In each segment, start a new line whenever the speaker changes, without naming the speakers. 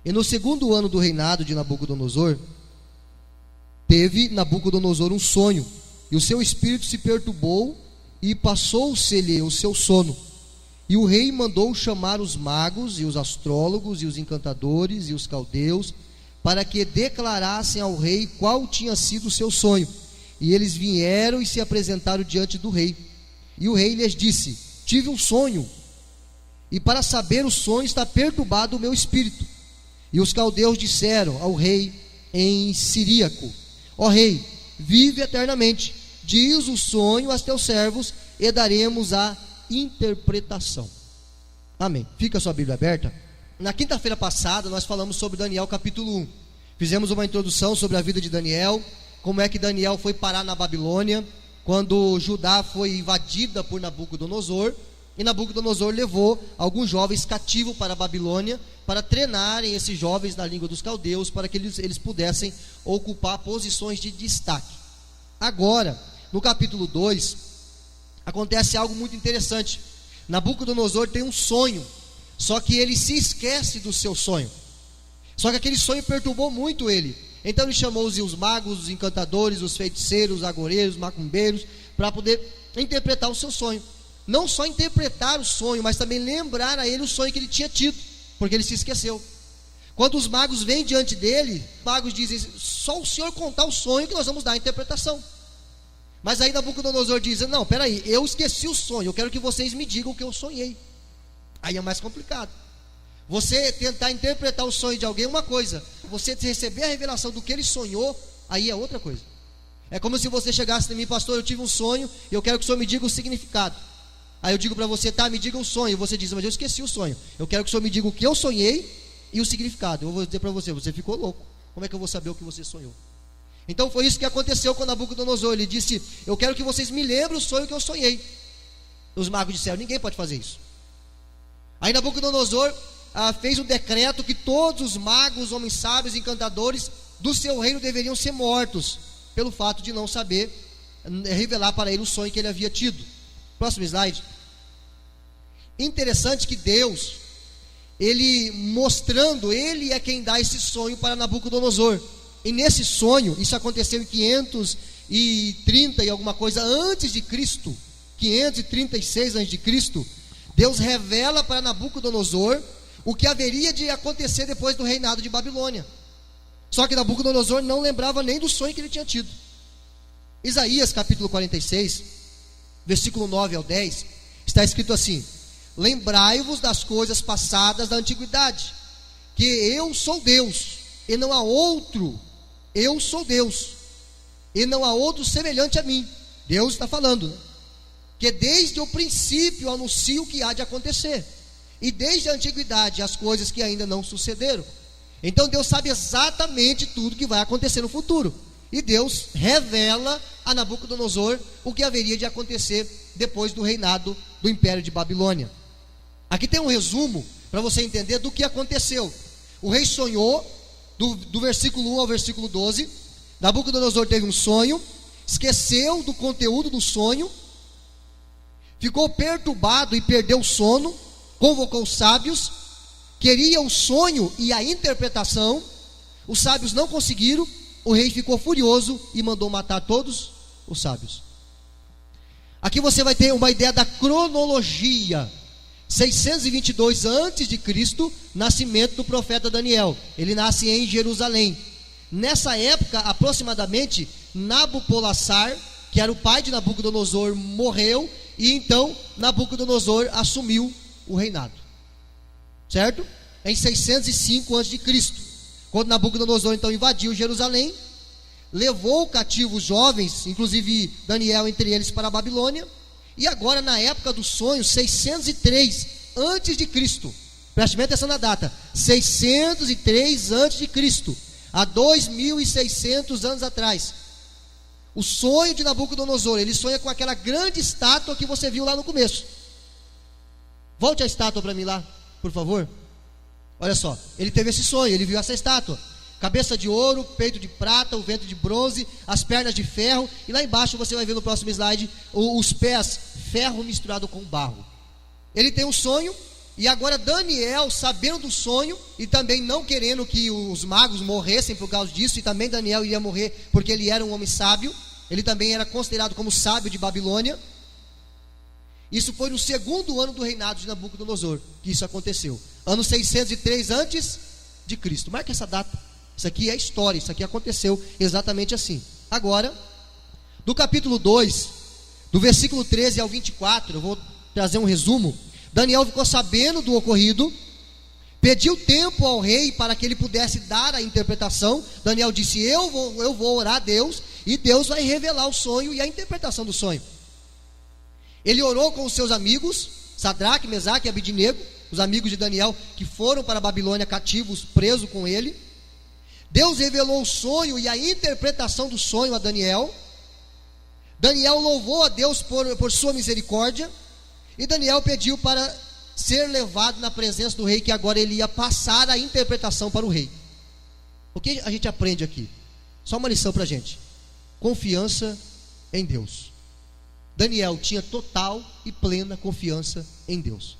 E no segundo ano do reinado de Nabucodonosor, teve Nabucodonosor um sonho, e o seu espírito se perturbou, e passou-se-lhe o seu sono. E o rei mandou chamar os magos, e os astrólogos, e os encantadores, e os caldeus, para que declarassem ao rei qual tinha sido o seu sonho. E eles vieram e se apresentaram diante do rei. E o rei lhes disse: tive um sonho, e para saber o sonho está perturbado o meu espírito. E os caldeus disseram ao rei em siríaco: ó rei, vive eternamente, diz o sonho a teus servos, e daremos a interpretação. Amém. Fica a sua Bíblia aberta. Na quinta-feira passada nós falamos sobre Daniel capítulo 1. Fizemos uma introdução sobre a vida de Daniel, como é que Daniel foi parar na Babilônia, quando Judá foi invadida por Nabucodonosor, e Nabucodonosor levou alguns jovens cativos para a Babilônia, para treinarem esses jovens na língua dos caldeus, para que eles pudessem ocupar posições de destaque. Agora, no capítulo 2, acontece algo muito interessante. Nabucodonosor tem um sonho, só que ele se esquece do seu sonho. Só que aquele sonho perturbou muito ele. Então ele chamou os magos, os encantadores, os feiticeiros, os agoreiros, os macumbeiros, para poder interpretar o seu sonho. Não só interpretar o sonho, mas também lembrar a ele o sonho que ele tinha tido, porque ele se esqueceu. Quando os magos vêm diante dele, os magos dizem: só o senhor contar o sonho que nós vamos dar a interpretação. Mas aí Nabucodonosor diz: não, peraí, eu esqueci o sonho, eu quero que vocês me digam o que eu sonhei. Aí é mais complicado. Você tentar interpretar o sonho de alguém é uma coisa, você receber a revelação do que ele sonhou, aí é outra coisa. É como se você chegasse em mim: pastor, eu tive um sonho e eu quero que o senhor me diga o significado. Aí eu digo para você: tá, me diga o sonho. Você diz: mas eu esqueci o sonho, eu quero que o senhor me diga o que eu sonhei e o significado. Eu vou dizer para você: você ficou louco, como é que eu vou saber o que você sonhou? Então foi isso que aconteceu com Nabucodonosor. Ele disse: eu quero que vocês me lembrem o sonho que eu sonhei. Os magos disseram: ninguém pode fazer isso. Aí Nabucodonosor fez um decreto que todos os magos, homens sábios, encantadores do seu reino deveriam ser mortos, pelo fato de não saber revelar para ele o sonho que ele havia tido. Próximo slide. Interessante que Deus, ele mostrando, ele é quem dá esse sonho para Nabucodonosor. E nesse sonho, isso aconteceu em 530 e alguma coisa antes de Cristo, 536 antes de Cristo. Deus revela para Nabucodonosor o que haveria de acontecer depois do reinado de Babilônia. Só que Nabucodonosor não lembrava nem do sonho que ele tinha tido. Isaías capítulo 46, versículo 9 ao 10, está escrito assim: lembrai-vos das coisas passadas da antiguidade, que eu sou Deus, e não há outro. Eu sou Deus, e não há outro semelhante a mim. Deus está falando, né? Que desde o princípio anuncio o que há de acontecer, e desde a antiguidade as coisas que ainda não sucederam. Então Deus sabe exatamente tudo que vai acontecer no futuro, e Deus revela a Nabucodonosor o que haveria de acontecer depois do reinado do Império de Babilônia. Aqui tem um resumo para você entender do que aconteceu. O rei sonhou, do versículo 1 ao versículo 12. Nabucodonosor teve um sonho, esqueceu do conteúdo do sonho, ficou perturbado e perdeu o sono, convocou os sábios, queria o sonho e a interpretação. Os sábios não conseguiram, o rei ficou furioso e mandou matar todos os sábios. Aqui você vai ter uma ideia da cronologia. 622 antes de Cristo, nascimento do profeta Daniel. Ele nasce em Jerusalém. Nessa época, aproximadamente, Nabopolassar, que era o pai de Nabucodonosor, morreu, e então Nabucodonosor assumiu o reinado. Certo? Em 605 a.C., quando Nabucodonosor então invadiu Jerusalém, levou cativos jovens, inclusive Daniel entre eles, para a Babilônia. E agora, na época do sonho, 603 antes de Cristo, preste bem atenção na data, 603 antes de Cristo, há 2.600 anos atrás, o sonho de Nabucodonosor, ele sonha com aquela grande estátua que você viu lá no começo. Volte a estátua para mim lá, por favor. Olha só, ele teve esse sonho, ele viu essa estátua, cabeça de ouro, peito de prata, o ventre de bronze, as pernas de ferro, e lá embaixo você vai ver no próximo slide, os pés, ferro misturado com barro. Ele tem um sonho, E agora Daniel, sabendo do sonho e também não querendo que os magos morressem por causa disso, e também Daniel iria morrer porque ele era um homem sábio, ele também era considerado como sábio de Babilônia. Isso foi no segundo ano do reinado de Nabucodonosor que isso aconteceu, ano 603 antes de Cristo. Marca essa data, isso aqui é história, isso aqui aconteceu exatamente assim. Agora, do capítulo 2, do versículo 13 ao 24, eu vou trazer um resumo. Daniel ficou sabendo do ocorrido, pediu tempo ao rei para que ele pudesse dar a interpretação. Daniel disse: eu vou orar a Deus, e Deus vai revelar o sonho e a interpretação do sonho. Ele orou com os seus amigos, Sadraque, Mesaque e Abidnego, os amigos de Daniel que foram para a Babilônia cativos, presos com ele. Deus revelou o sonho e a interpretação do sonho a Daniel. Daniel louvou a Deus por sua misericórdia. E Daniel pediu para ser levado na presença do rei, que agora ele ia passar a interpretação para o rei. O que a gente aprende aqui? Só uma lição para a gente: confiança em Deus. Daniel tinha total e plena confiança em Deus.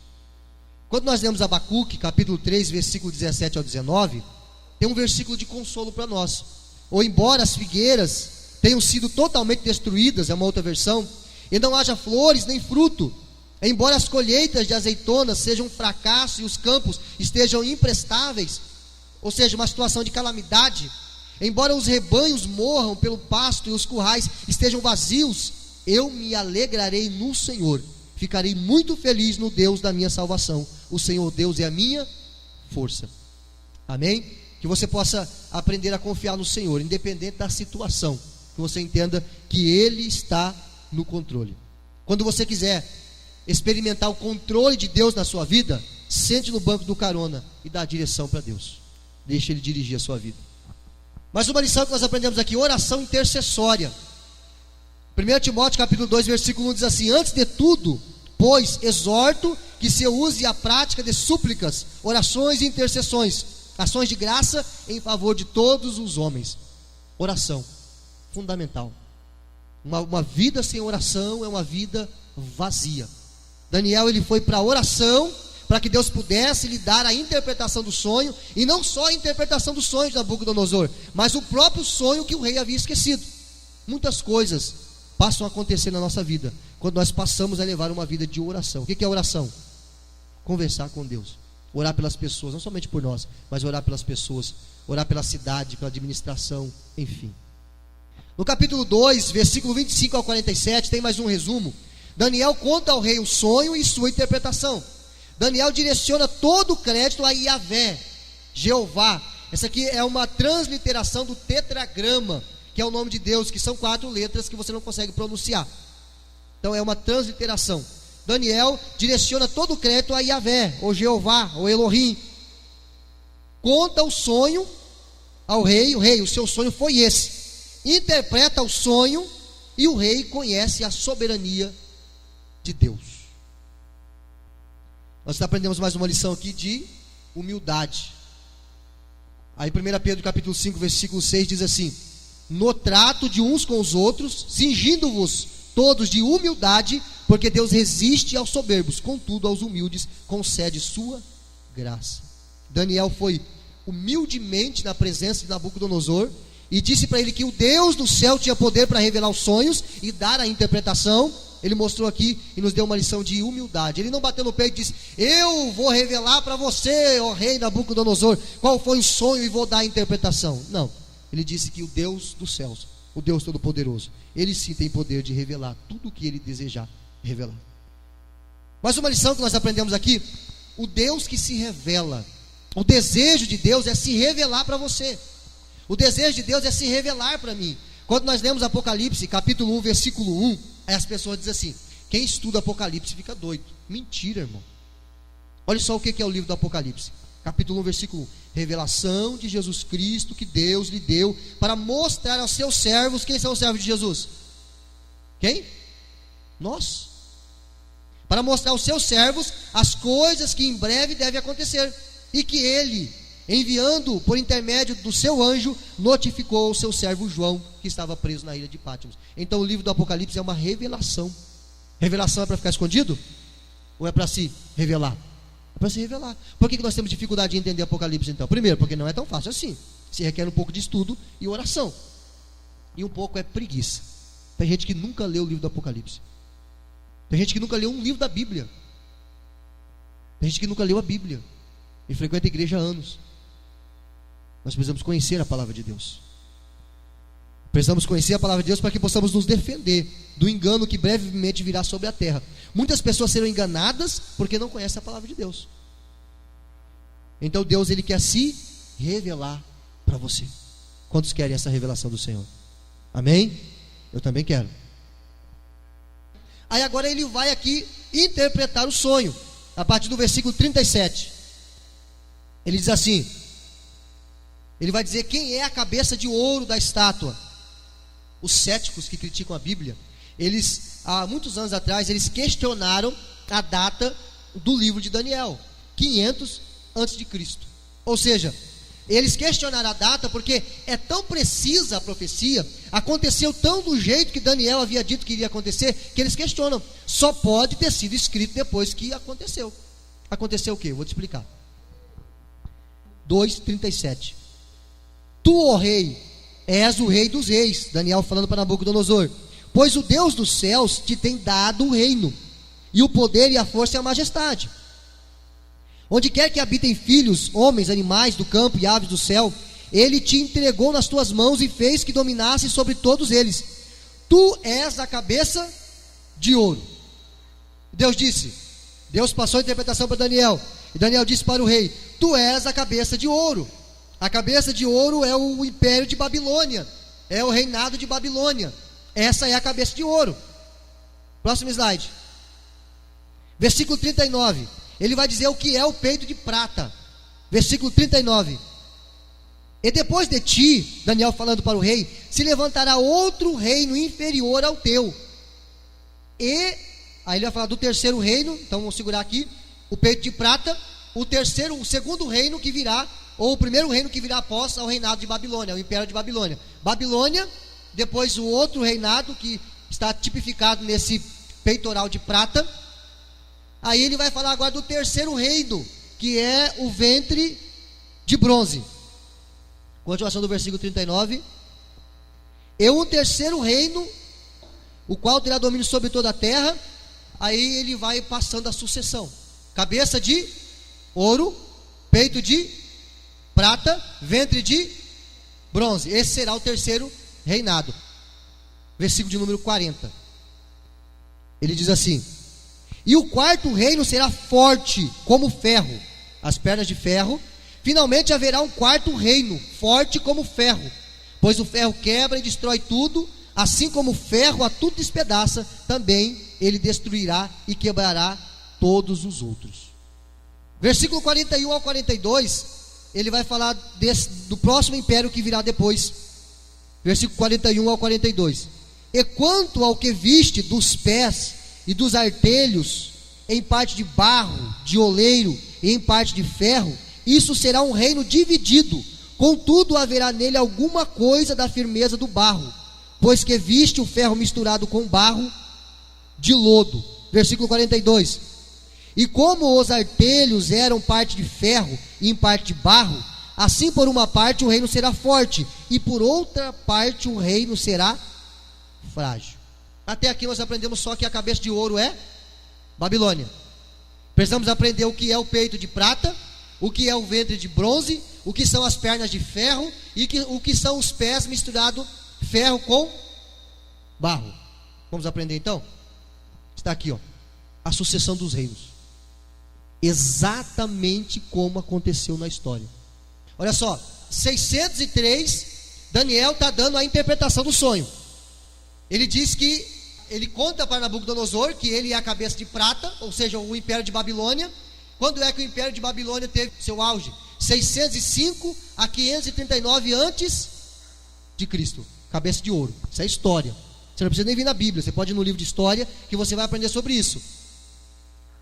Quando nós lemos Abacuque, capítulo 3, versículo 17 ao 19, tem um versículo de consolo para nós. Ou embora as figueiras tenham sido totalmente destruídas, é uma outra versão, e não haja flores nem fruto, embora as colheitas de azeitonas sejam um fracasso e os campos estejam imprestáveis, ou seja, uma situação de calamidade, embora os rebanhos morram pelo pasto e os currais estejam vazios, eu me alegrarei no Senhor, ficarei muito feliz no Deus da minha salvação. O Senhor Deus é a minha força. Amém? Que você possa aprender a confiar no Senhor, independente da situação, que você entenda que Ele está no controle. Quando você quiser experimentar o controle de Deus na sua vida, sente no banco do carona e dá a direção para Deus. Deixa Ele dirigir a sua vida. Mas uma lição que nós aprendemos aqui: oração intercessória. 1 Timóteo capítulo 2, versículo 1 diz assim: antes de tudo, pois, exorto que se use a prática de súplicas, orações e intercessões, ações de graça em favor de todos os homens. Oração, fundamental. Uma vida sem oração é uma vida vazia. Daniel, ele foi para a oração, para que Deus pudesse lhe dar a interpretação do sonho, e não só a interpretação do sonho de Nabucodonosor, mas o próprio sonho que o rei havia esquecido. Muitas coisas passam a acontecer na nossa vida, quando nós passamos a levar uma vida de oração. O que é oração? Conversar com Deus, orar pelas pessoas, não somente por nós, mas orar pelas pessoas, orar pela cidade, pela administração, enfim. No capítulo 2, versículo 25 ao 47, tem mais um resumo. Daniel conta ao rei o sonho e sua interpretação. Daniel direciona todo o crédito a Yahvé, Jeová. Essa aqui é uma transliteração do tetragrama, que é o nome de Deus, que são 4 letras que você não consegue pronunciar. Então é uma transliteração. Daniel direciona todo o crédito a Yahvé, ou Jeová, ou Elohim. Conta o sonho ao rei. O rei, o seu sonho foi esse. Interpreta o sonho e o rei conhece a soberania de Deus. Nós aprendemos mais uma lição aqui de humildade. Aí 1 Pedro capítulo 5, versículo 6 diz assim: no trato de uns com os outros, cingindo-vos todos de humildade, porque Deus resiste aos soberbos, contudo aos humildes concede sua graça. Daniel foi humildemente na presença de Nabucodonosor e disse para ele que o Deus do céu tinha poder para revelar os sonhos e dar a interpretação. Ele mostrou aqui e nos deu uma lição de humildade. Ele não bateu no peito e disse: eu vou revelar para você, ó rei Nabucodonosor, qual foi o sonho e vou dar a interpretação. Não, ele disse que o Deus dos céus, o Deus Todo-Poderoso, Ele sim tem poder de revelar tudo o que Ele desejar revelar. Mas uma lição que nós aprendemos aqui: o Deus que se revela, o desejo de Deus é se revelar para você. O desejo de Deus é se revelar para mim. Quando nós lemos Apocalipse, capítulo 1, versículo 1, aí as pessoas dizem assim: quem estuda Apocalipse fica doido. Mentira, irmão. Olha só o que é o livro do Apocalipse. Capítulo 1, versículo 1. Revelação de Jesus Cristo que Deus lhe deu para mostrar aos seus servos. Quem são os servos de Jesus? Quem? Nós. Para mostrar aos seus servos as coisas que em breve devem acontecer, e que ele, enviando por intermédio do seu anjo, notificou o seu servo João, que estava preso na ilha de Patmos. Então o livro do Apocalipse é uma revelação. Revelação é para ficar escondido? Ou é para se revelar? para se revelar. Por que nós temos dificuldade de entender Apocalipse então? Primeiro, porque não é tão fácil assim. Se requer um pouco de estudo e oração. E um pouco é preguiça. Tem gente que nunca leu o livro do Apocalipse. Tem gente que nunca leu um livro da Bíblia. Tem gente que nunca leu a Bíblia e frequenta a igreja há anos. Nós precisamos conhecer a palavra de Deus. Precisamos conhecer a palavra de Deus para que possamos nos defender do engano que brevemente virá sobre a terra. Muitas pessoas serão enganadas porque não conhecem a palavra de Deus. Então Deus, Ele quer se revelar para você. Quantos querem essa revelação do Senhor? Amém? Eu também quero. Aí agora ele vai aqui interpretar o sonho, a partir do versículo 37. Ele diz assim, ele vai dizer quem é a cabeça de ouro da estátua. Os céticos que criticam a Bíblia, eles, há muitos anos atrás, eles questionaram a data do livro de Daniel, 500 antes de Cristo. Ou seja, eles questionaram a data porque é tão precisa a profecia, aconteceu tão do jeito que Daniel havia dito que iria acontecer, que eles questionam. Só pode ter sido escrito depois que aconteceu. Aconteceu o quê? Eu vou te explicar. 2:37. Tu, ó rei, és o rei dos reis. Daniel falando para Nabucodonosor. Pois o Deus dos céus te tem dado o reino, e o poder e a força e a majestade. Onde quer que habitem filhos, homens, animais do campo e aves do céu, Ele te entregou nas tuas mãos e fez que dominasse sobre todos eles. Tu és a cabeça de ouro. Deus disse, Deus passou a interpretação para Daniel, e Daniel disse para o rei, tu és a cabeça de ouro. A cabeça de ouro é o império de Babilônia, é o reinado de Babilônia. Essa é a cabeça de ouro. Próximo slide. Versículo 39. Ele vai dizer o que é o peito de prata. Versículo 39. E depois de ti, Daniel falando para o rei, se levantará outro reino inferior ao teu. E, aí ele vai falar do terceiro reino, então vamos segurar aqui, o peito de prata, o segundo reino que virá, ou o primeiro reino que virá após ao reinado de Babilônia, o império de Babilônia. Babilônia, depois o outro reinado que está tipificado nesse peitoral de prata. Aí ele vai falar agora do terceiro reino, que é o ventre de bronze. Continuação do versículo 39. E um terceiro reino, o qual terá domínio sobre toda a terra. Aí ele vai passando a sucessão. Cabeça de ouro, peito de prata, ventre de bronze. Esse será o terceiro reinado. Versículo de número 40. Ele diz assim: e o quarto reino será forte como ferro, as pernas de ferro. Finalmente haverá um quarto reino, forte como ferro, pois o ferro quebra e destrói tudo, assim como o ferro a tudo despedaça, também ele destruirá e quebrará todos os outros. Versículo 41 ao 42, ele vai falar do próximo império que virá depois. Versículo 41 ao 42. E quanto ao que viste dos pés e dos artelhos, em parte de barro, de oleiro e em parte de ferro, isso será um reino dividido, contudo haverá nele alguma coisa da firmeza do barro, pois que viste o ferro misturado com barro de lodo. Versículo 42. E como os artelhos eram parte de ferro e em parte de barro, assim por uma parte o reino será forte, e por outra parte o reino será frágil. Até aqui nós aprendemos só que a cabeça de ouro é Babilônia. Precisamos aprender o que é o peito de prata, o que é o ventre de bronze, o que são as pernas de ferro e o que são os pés misturado ferro com barro. Vamos aprender então? Está aqui, ó, a sucessão dos reinos. Exatamente como aconteceu na história. Olha só, 603, Daniel está dando a interpretação do sonho. Ele diz que, ele conta para Nabucodonosor que ele é a cabeça de prata, ou seja, o império de Babilônia. Quando é que o império de Babilônia teve seu auge? 605 a 539 antes de Cristo. Cabeça de ouro. Isso é história. Você não precisa nem vir na Bíblia, você pode ir no livro de história que você vai aprender sobre isso.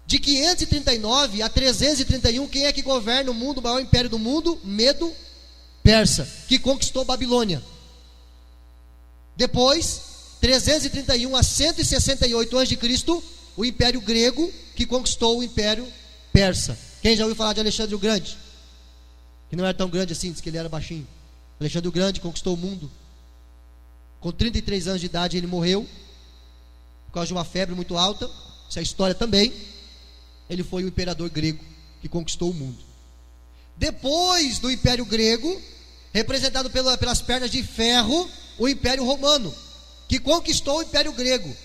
De 539 a 331, quem é que governa o mundo, o maior império do mundo? Medo Persa, que conquistou Babilônia. Depois, 331 a 168 a.C., o império grego, que conquistou o império persa. Quem já ouviu falar de Alexandre o Grande? Que não era tão grande assim, diz que ele era baixinho. Alexandre o Grande conquistou o mundo. Com 33 anos de idade ele morreu por causa de uma febre muito alta. Essa é a história também. Ele foi o imperador grego que conquistou o mundo. Depois do Império Grego, representado pelas pernas de ferro, o Império Romano, que conquistou o Império Grego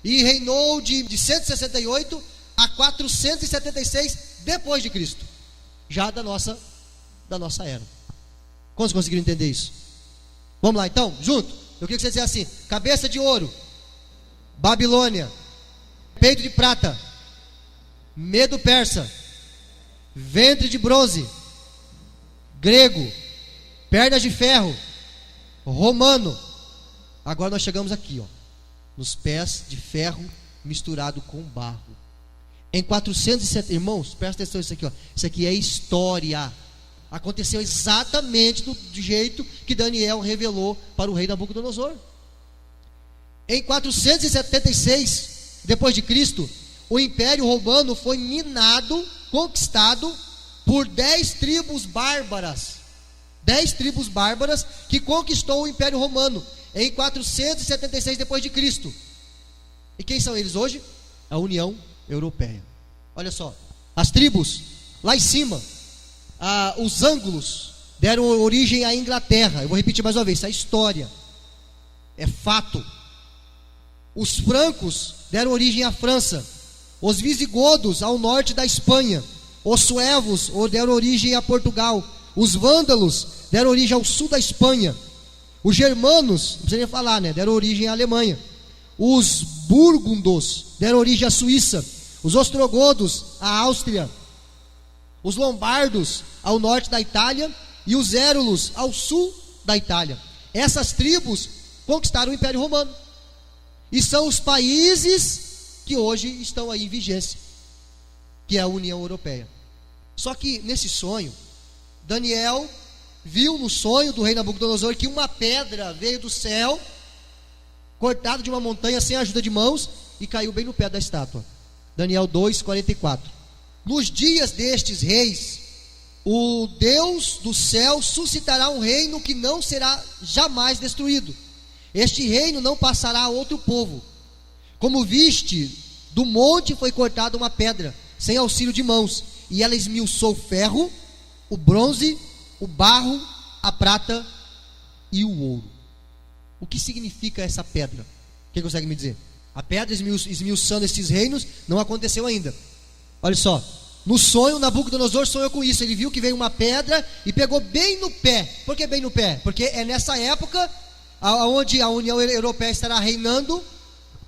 e reinou de 168 a 476 depois de Cristo, já da nossa era. Quantos conseguiram entender isso? Vamos lá então, junto. Eu queria que você dissesse assim: cabeça de ouro, Babilônia; peito de prata, Medo persa; ventre de bronze, grego; pernas de ferro, romano. Agora nós chegamos aqui, nos pés de ferro misturado com barro. Em 470, irmãos, presta atenção nisso aqui, isso aqui é história. Aconteceu exatamente do jeito que Daniel revelou para o rei Nabucodonosor. Em 476 depois de Cristo, o Império Romano foi minado, conquistado por 10 tribos bárbaras. 10 tribos bárbaras que conquistou o Império Romano em 476 depois de Cristo. E quem são eles hoje? A União Europeia. Olha só, as tribos lá em cima, os ângulos deram origem à Inglaterra. Eu vou repetir mais uma vez, isso é história, é fato. Os francos deram origem à França, os visigodos ao norte da Espanha, os suevos deram origem a Portugal, os vândalos deram origem ao sul da Espanha, os germanos, não precisa nem falar, né, deram origem à Alemanha, os burgundos deram origem à Suíça, os ostrogodos à Áustria, os lombardos ao norte da Itália e os érulos ao sul da Itália. Essas tribos conquistaram o Império Romano e são os países que hoje estão aí em vigência, que é a União Europeia. Só que nesse sonho, Daniel viu no sonho do rei Nabucodonosor que uma pedra veio do céu, cortada de uma montanha sem a ajuda de mãos, e caiu bem no pé da estátua. Daniel 2:44. Nos dias destes reis, o Deus do céu suscitará um reino que não será jamais destruído. Este reino não passará a outro povo. Como viste, do monte foi cortada uma pedra, sem auxílio de mãos, e ela esmiuçou o ferro, o bronze, o barro, a prata e o ouro. O que significa essa pedra? Quem consegue me dizer? A pedra esmiuçando esses reinos não aconteceu ainda. Olha só, no sonho Nabucodonosor sonhou com isso. Ele viu que veio uma pedra e pegou bem no pé. Por que bem no pé? Porque é nessa época onde a União Europeia estará reinando,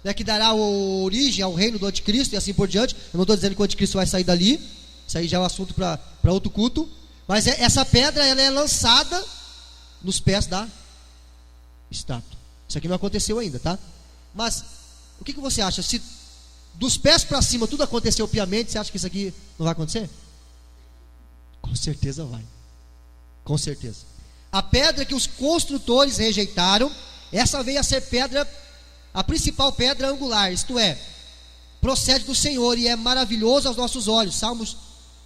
né, que dará origem ao reino do anticristo e assim por diante. Eu não estou dizendo que o anticristo vai sair dali, isso aí já é um assunto para outro culto. Mas essa pedra ela é lançada nos pés da estátua. Isso aqui não aconteceu ainda, tá? Mas o que você acha? Se dos pés para cima tudo aconteceu piamente, você acha que isso aqui não vai acontecer? Com certeza vai. Com certeza. A pedra que os construtores rejeitaram, essa veio a ser pedra, a principal pedra angular, isto é, procede do Senhor e é maravilhoso aos nossos olhos. Salmos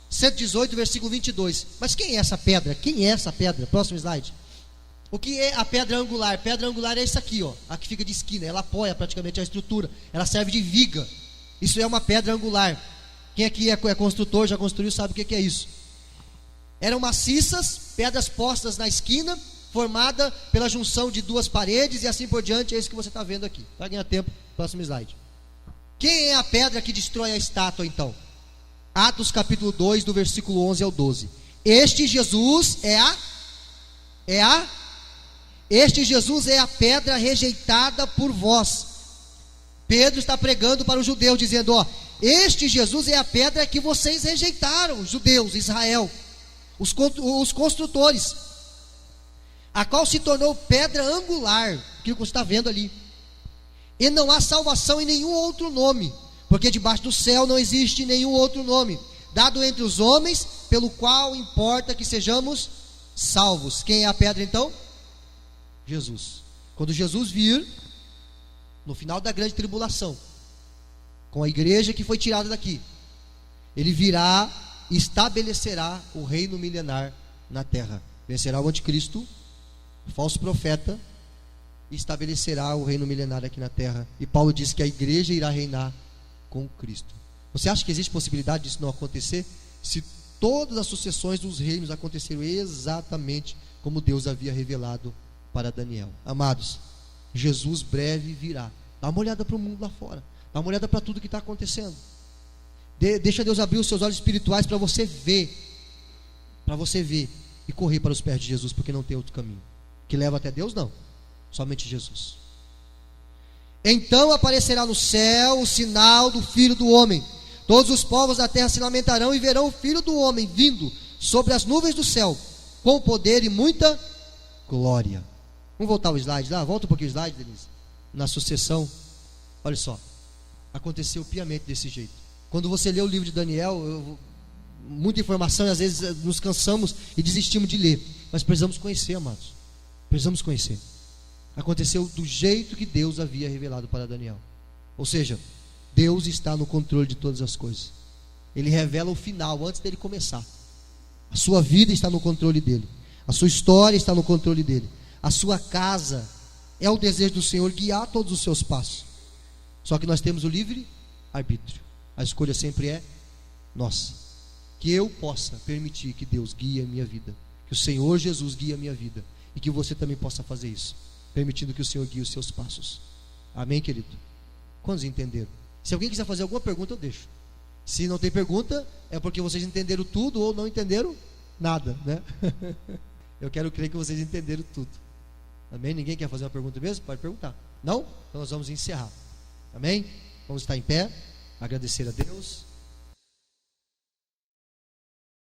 118, versículo 22. Mas quem é essa pedra? Quem é essa pedra? Próximo slide. O que é a pedra angular? Pedra angular é essa aqui, a que fica de esquina. Ela apoia praticamente a estrutura. Ela serve de viga. Isso é uma pedra angular. Quem aqui é construtor, já construiu, sabe o que é isso. Eram maciças, pedras postas na esquina, formada pela junção de duas paredes e assim por diante. É isso que você está vendo aqui. Para ganhar tempo, próximo slide. Quem é a pedra que destrói a estátua então? Atos capítulo 2, do versículo 11 ao 12. Este Jesus é a pedra rejeitada por vós. Pedro está pregando para os judeus, dizendo: este Jesus é a pedra que vocês rejeitaram, os judeus, Israel, os construtores, a qual se tornou pedra angular, que você está vendo ali. E não há salvação em nenhum outro nome, porque debaixo do céu não existe nenhum outro nome dado entre os homens, pelo qual importa que sejamos salvos. Quem é a pedra então? Jesus. Quando Jesus vir, no final da grande tribulação, com a igreja que foi tirada daqui, ele virá estabelecerá o reino milenar na terra. Vencerá o anticristo, o falso profeta, e estabelecerá o reino milenar aqui na terra. E Paulo diz que a igreja irá reinar com Cristo. Você acha que existe possibilidade disso não acontecer? Se todas as sucessões dos reinos aconteceram exatamente como Deus havia revelado para Daniel. Amados, Jesus breve virá. Dá uma olhada para o mundo lá fora. Dá uma olhada para tudo que está acontecendo. Deixa Deus abrir os seus olhos espirituais para você ver. Para você ver e correr para os pés de Jesus, porque não tem outro caminho. Que leva até Deus, não. Somente Jesus. Então aparecerá no céu o sinal do Filho do Homem. Todos os povos da terra se lamentarão e verão o Filho do Homem vindo sobre as nuvens do céu, com poder e muita glória. Vamos voltar ao slide lá? Volta um pouquinho o slide, Denise. Na sucessão, olha só, aconteceu piamente desse jeito. Quando você lê o livro de Daniel, muita informação e às vezes nos cansamos e desistimos de ler. Mas precisamos conhecer, amados. Precisamos conhecer. Aconteceu do jeito que Deus havia revelado para Daniel. Ou seja, Deus está no controle de todas as coisas. Ele revela o final antes dele começar. A sua vida está no controle dele. A sua história está no controle dele. A sua casa é o desejo do Senhor guiar todos os seus passos. Só que nós temos o livre arbítrio. A escolha sempre é nossa. Que eu possa permitir que Deus guie a minha vida. Que o Senhor Jesus guie a minha vida. E que você também possa fazer isso, permitindo que o Senhor guie os seus passos. Amém, querido? Quantos entenderam? Se alguém quiser fazer alguma pergunta, eu deixo. Se não tem pergunta, é porque vocês entenderam tudo ou não entenderam nada, né? Eu quero crer que vocês entenderam tudo. Amém? Ninguém quer fazer uma pergunta mesmo? Pode perguntar. Não? Então nós vamos encerrar. Amém? Vamos estar em pé, agradecer a Deus.